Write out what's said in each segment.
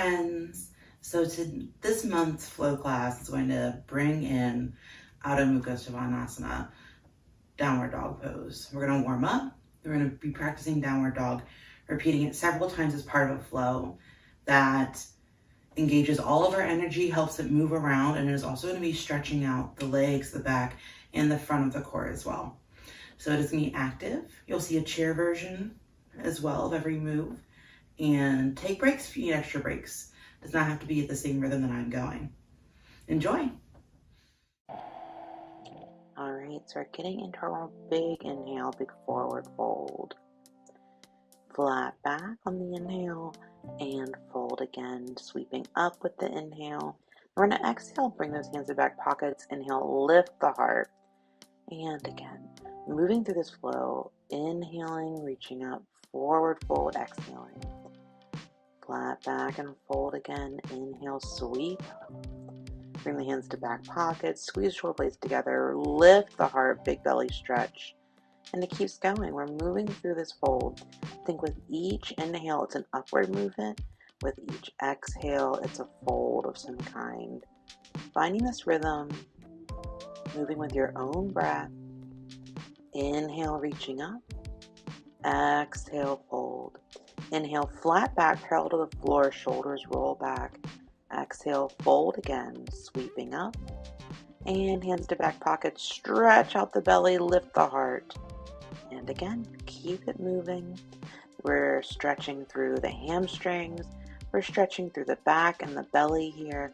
friends. This month's flow class is going to bring in Adho Mukha Svanasana, downward dog pose. We're going to warm up. We're going to be practicing downward dog, repeating it several times as part of a flow that engages all of our energy, helps it move around, and is also going to be stretching out the legs, the back, and the front of the core as well. So it is going to be active. You'll see a chair version as well of every move. And take breaks if you need extra breaks. It does not have to be at the same rhythm that I'm going. Enjoy. All right, so we're getting into our big inhale, big forward fold. Flat back on the inhale and fold again, sweeping up with the inhale. We're going to exhale, bring those hands to back pockets. Inhale, lift the heart. And again, moving through this flow, inhaling, reaching up, forward fold, exhaling. Flat back and fold again. Inhale, sweep. Bring the hands to back pockets, squeeze shoulder blades together, lift the heart, big belly stretch. And it keeps going. We're moving through this fold. Think with each inhale, it's an upward movement. With each exhale, it's a fold of some kind. Finding this rhythm, moving with your own breath. Inhale, reaching up. Exhale, fold. Inhale, flat back, parallel to the floor, shoulders roll back. Exhale, fold again, sweeping up. And hands to back pockets, stretch out the belly, lift the heart. And again, keep it moving. We're stretching through the hamstrings. We're stretching through the back and the belly here.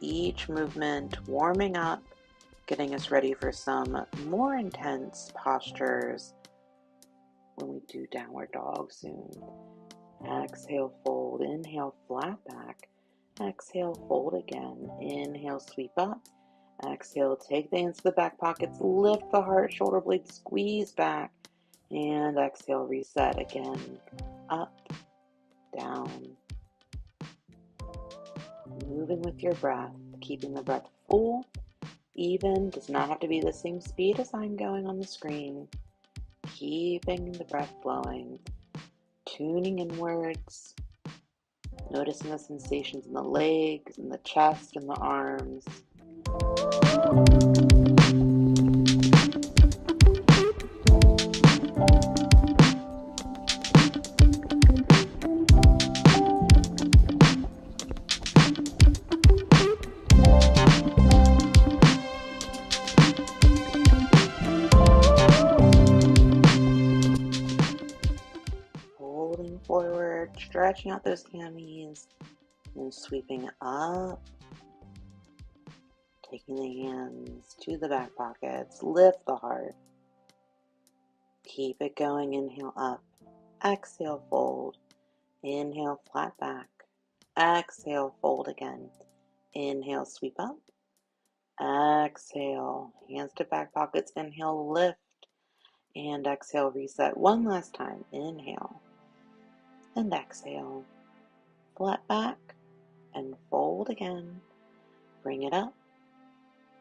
Each movement warming up, getting us ready for some more intense postures when we do downward dog soon. Exhale, fold. Inhale, flat back. Exhale, fold again. Inhale, sweep up. Exhale, take the hands to the back pockets, lift the heart, shoulder blades squeeze back. And exhale, reset again. Up, down. Moving with your breath, keeping the breath full, even, does not have to be the same speed as I'm going on the screen. Keeping the breath flowing, tuning inwards, noticing the sensations in the legs, in the chest, and the arms. Holding forward, stretching out those hammies, and sweeping up. Taking the hands to the back pockets, lift the heart. Keep it going, inhale up, exhale, fold. Inhale, flat back. Exhale, fold again. Inhale, sweep up. Exhale, hands to back pockets, inhale, lift. And exhale, reset one last time. Inhale and exhale. Flat back and fold again. Bring it up.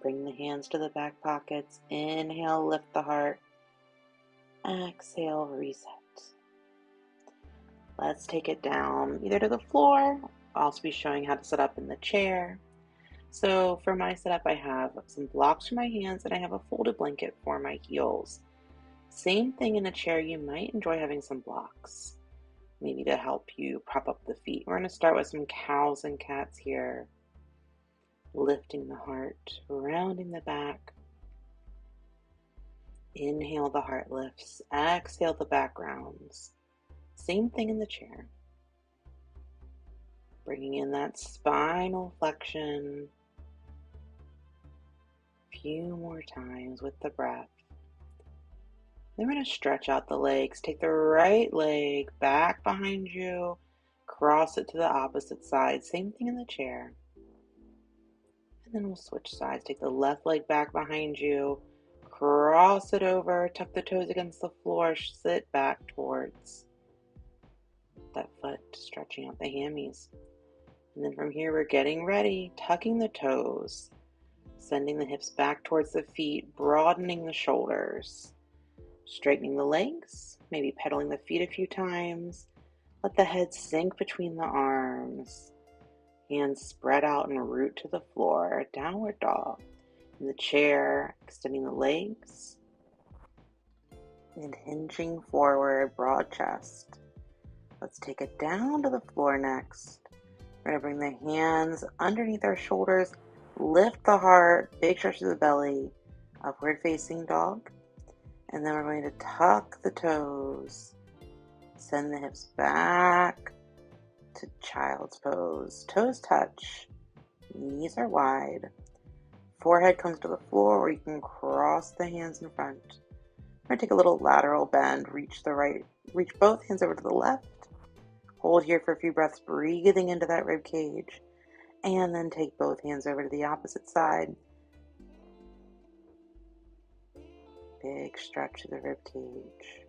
Bring the hands to the back pockets. Inhale, lift the heart. Exhale, reset. Let's take it down either to the floor. I'll also be showing how to set up in the chair. So for my setup, I have some blocks for my hands and I have a folded blanket for my heels. Same thing in a chair, you might enjoy having some blocks, maybe to help you prop up the feet. We're going to start with some cows and cats here. Lifting the heart, rounding the back. Inhale, the heart lifts. Exhale, the back rounds. Same thing in the chair. Bringing in that spinal flexion. A few more times with the breath. Then we're going to stretch out the legs. Take the right leg back behind you. Cross it to the opposite side. Same thing in the chair. And then we'll switch sides. Take the left leg back behind you. Cross it over. Tuck the toes against the floor. Sit back towards that foot. Stretching out the hammies. And then from here we're getting ready. Tucking the toes. Sending the hips back towards the feet. Broadening the shoulders. Straightening the legs, maybe pedaling the feet a few times. Let the head sink between the arms. Hands spread out and root to the floor, downward dog. In the chair, extending the legs and hinging forward, broad chest. Let's take it down to the floor next. We're going to bring the hands underneath our shoulders, lift the heart, big stretch to the belly, upward facing dog. And then we're going to tuck the toes, send the hips back to child's pose. Toes touch, knees are wide, forehead comes to the floor, or you can cross the hands in front. We're going to take a little lateral bend, reach both hands over to the left. Hold here for a few breaths, breathing into that rib cage, and then take both hands over to the opposite side. Big stretch to the rib cage.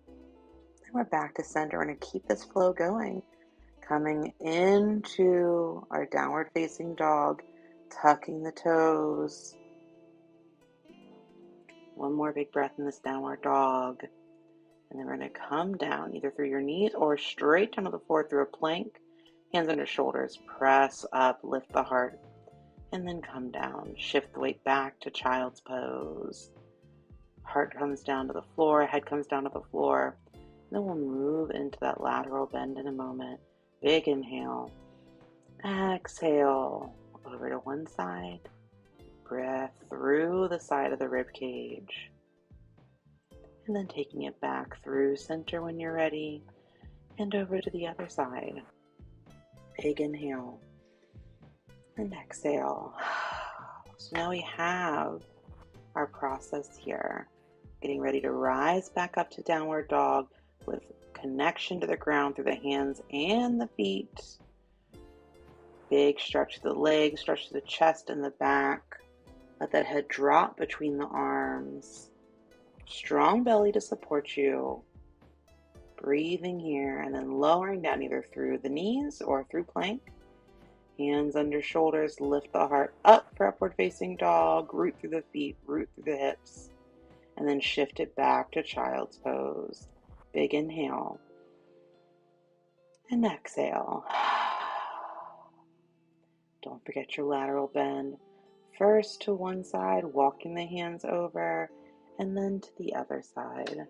And we're back to center. We're going to keep this flow going. Coming into our downward facing dog, tucking the toes. One more big breath in this downward dog. And then we're going to come down either through your knees or straight down to the floor through a plank. Hands under shoulders, press up, lift the heart, and then come down. Shift the weight back to child's pose. Heart comes down to the floor, head comes down to the floor. And then we'll move into that lateral bend in a moment. Big inhale. Exhale. Over to one side. Breath through the side of the rib cage. And then taking it back through center when you're ready, and over to the other side. Big inhale, and exhale. So now we have our process here. Getting ready to rise back up to downward dog with connection to the ground through the hands and the feet. Big stretch to the legs, stretch to the chest and the back. Let that head drop between the arms. Strong belly to support you. Breathing here and then lowering down either through the knees or through plank. Hands under shoulders, lift the heart up for upward facing dog. Root through the feet, root through the hips. And then shift it back to child's pose. Big inhale. And exhale. Don't forget your lateral bend. First to one side, walking the hands over, and then to the other side.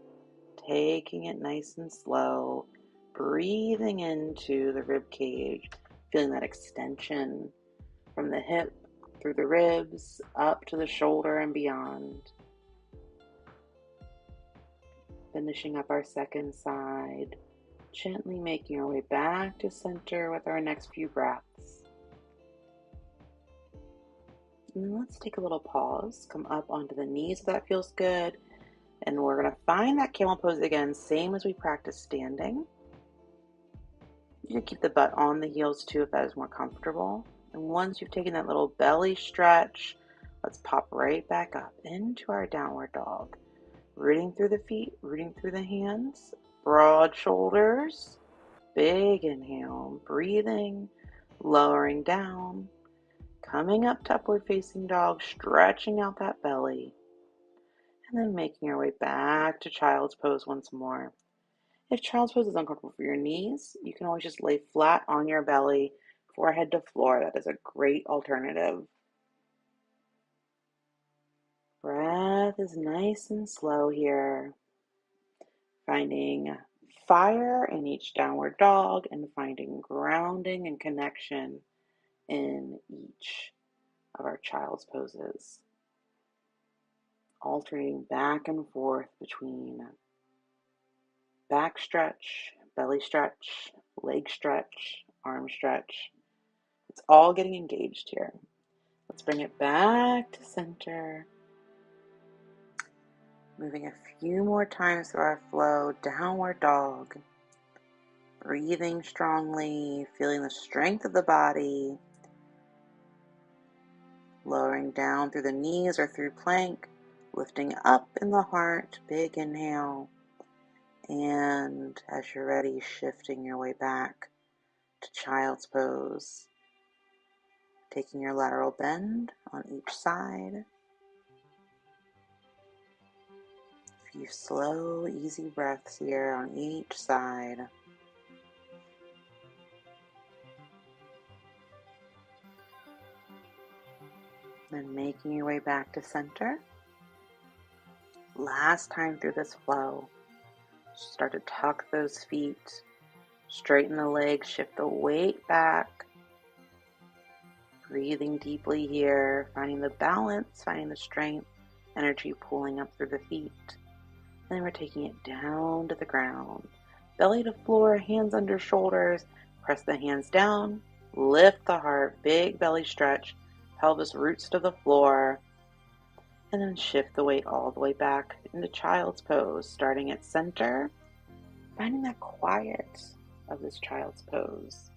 Taking it nice and slow, breathing into the rib cage, feeling that extension from the hip through the ribs, up to the shoulder and beyond. Finishing up our second side, gently making our way back to center with our next few breaths. And let's take a little pause, come up onto the knees if that feels good. And we're going to find that camel pose again, same as we practice standing. You can keep the butt on the heels too if that is more comfortable. And once you've taken that little belly stretch, let's pop right back up into our downward dog. Rooting through the feet, rooting through the hands, broad shoulders, big inhale, breathing, lowering down, coming up to upward facing dog, stretching out that belly. And then making our way back to child's pose once more. If child's pose is uncomfortable for your knees, you can always just lay flat on your belly, forehead to floor. That is a great alternative. Breath is nice and slow here. Finding fire in each downward dog and finding grounding and connection in each of our child's poses. Alternating back and forth between back stretch, belly stretch, leg stretch, arm stretch. It's all getting engaged here. Let's bring it back to center. Moving a few more times through our flow, downward dog. Breathing strongly, feeling the strength of the body. Lowering down through the knees or through plank. Lifting up in the heart, big inhale. And as you're ready, shifting your way back to child's pose. Taking your lateral bend on each side. A few slow, easy breaths here on each side. Then making your way back to center. Last time through this flow, start to tuck those feet, straighten the legs, shift the weight back. Breathing deeply here, finding the balance, finding the strength, energy pulling up through the feet. And then we're taking it down to the ground. Belly to floor, hands under shoulders. Press the hands down, lift the heart, big belly stretch, pelvis roots to the floor. And then shift the weight all the way back into child's pose, starting at center, finding that quiet of this child's pose.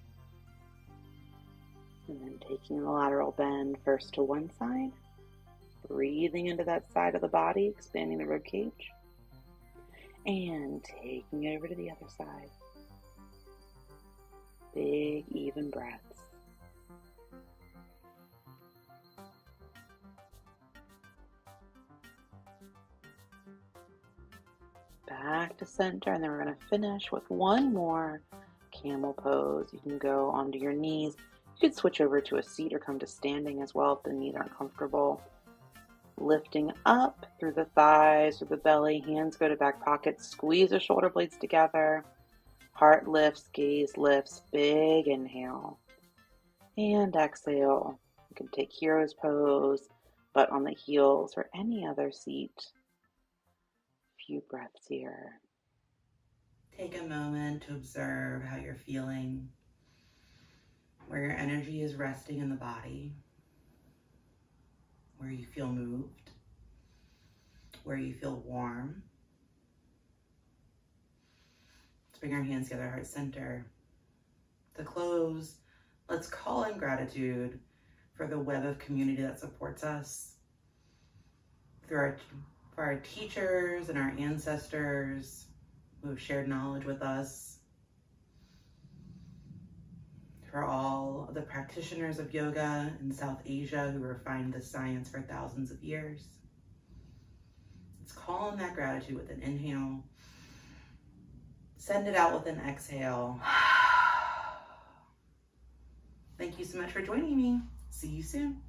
And then taking the lateral bend first to one side, breathing into that side of the body, expanding the rib cage, and taking it over to the other side. Big, even breaths. Back to center, and then we're going to finish with one more camel pose. You can go onto your knees. You could switch over to a seat or come to standing as well if the knees aren't comfortable. Lifting up through the thighs, through the belly, hands go to back pockets, squeeze the shoulder blades together. Heart lifts, gaze lifts, big inhale. And exhale. You can take hero's pose, butt on the heels, or any other seat. Few breaths here. Take a moment to observe how you're feeling, where your energy is resting in the body, where you feel moved, where you feel warm. Let's bring our hands together, heart center. To close, let's call in gratitude for the web of community that supports us, for our teachers and our ancestors who have shared knowledge with us, for all of the practitioners of yoga in South Asia who refined the science for thousands of years. Let's call in that gratitude with an inhale. Send it out with an exhale. Thank you so much for joining me. See you soon.